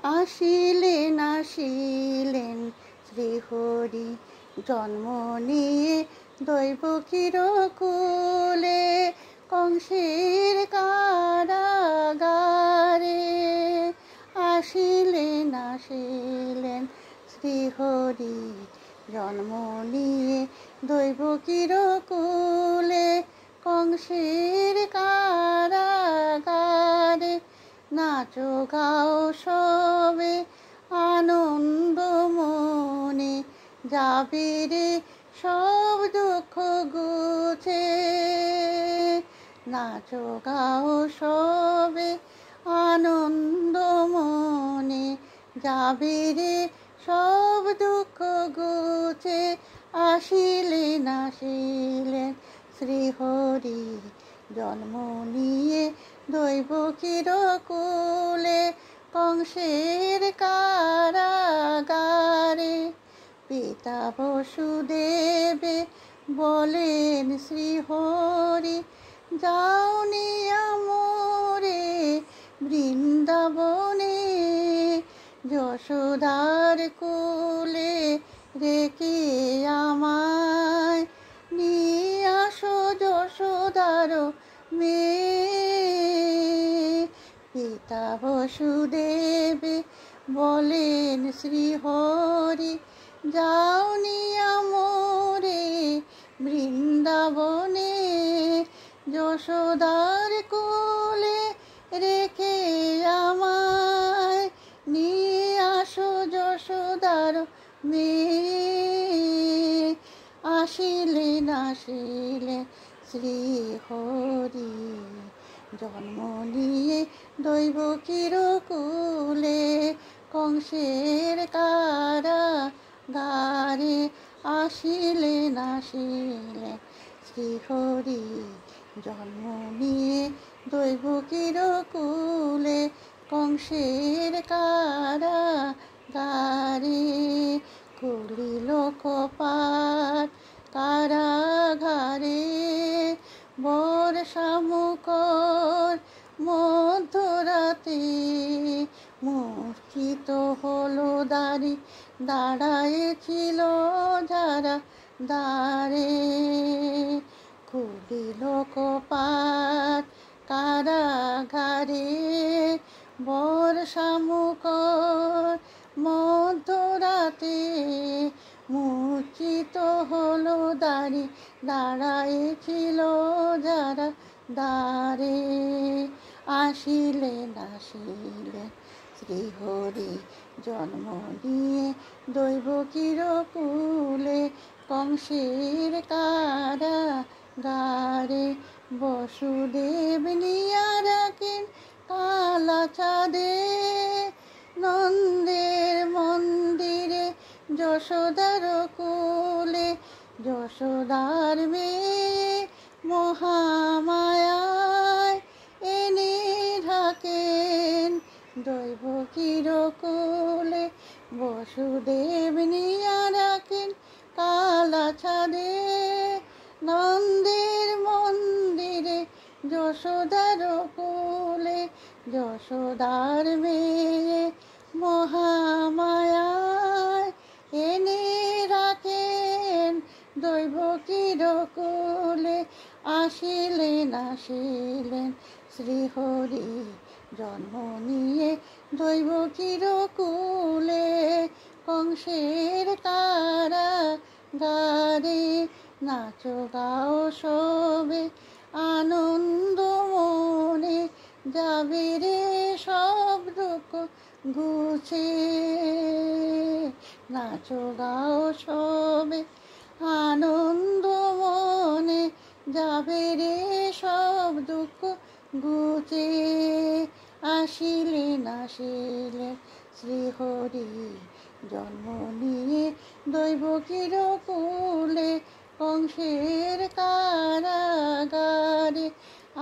আসিলেন আসিলেন শ্রীহরি জন্ম নিয়ে দৈবকীর কুলে কংসের কারাগারে। আসিলেন আসিলেন শ্রীহরি জন্ম নিয়ে দৈবকীর কুলে কংসের কারাগারে। নাচো গাও সবে আনন্দ মনে, যাবে রে সব দুঃখ গুছে। নাচো গাও সবে আনন্দ মনে, যাবে রে সব দুঃখ গুছে। আসিলেন আসিলেন শ্রীহরি জন্ম নিয়ে দৈবকীর কুলে কংসের কারাগারে। পিতা বসুদেবে বলেন শ্রীহরি যাও নিয়া মোরে বৃন্দাবনে। যশোদার কুলে রেখে আমায় নিয়ে আসো যশোদার মেয়ে। পিতা বসুদেবে বলেন শ্রীহরি যাও নিয়া মোরে বৃন্দাবনে। যশোদার কোলে রেখে আমায় নিয়ে আসো যশোদার মেয়ে। আসিলেন আসিলেন শ্রীহরি জন্ম নিয়ে দৈবকীর কুলে কংসের কারাগারে। আসিলেন আসিলেন শ্রীহরি জন্ম নিয়ে দৈবকীর কুলে কংসের কারাগারে। কলি লোকপাট কারাগারে বর্ষামুখর মধ্যরাতে। মূর্ছিত হলো দাঁড়ায়েছিল যারা দ্বারে। কলি লোকপাট কারাগারে বর্ষামুখর মধ্যরাতে। মূর্ছিত হলো দাঁড়ায়েছিল যারা দ্বারে। আসিলেন আসিলেন শ্রীহরি জন্ম নিয়ে দৈবকীর কুলে কংসের কারাগারে। বসুদেব নিয়া রাখেন কালা চাঁদে নন্দের মন্দিরে যশোদার কুলে। যশোদার মেয়ে মহামায়ায় এনে রাখেন দৈবকীর কুলে। বসুদেব নিয়া রাখেন কালা ছাদে নন্দের মন্দিরে যশোদার কুলে। যশোদার মেয়ে মহামায়ায় এনে রাখেন দৈবকীর কুলে। আসিলেন আসিলেন শ্রীহরি জন্ম নিয়ে দৈবকীর কুলে কংসের কারাগারে। নাচো গাও সবে আনন্দ মনে, যাবে রে সব দুঃখ গুছে। নাচো গাও সবে আনন্দ মনে, যাবে রে সব দুঃখ গুছে। আসিলেন আসিলেন শ্রীহরি জন্ম নিয়ে দৈবকীর কুলে কংসের কারাগারে।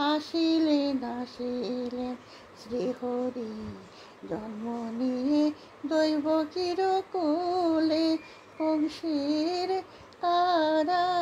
আসিলেন আসিলেন শ্রীহরি জন্ম নিয়ে দৈবকীর কুলে কংসের কারাগারে।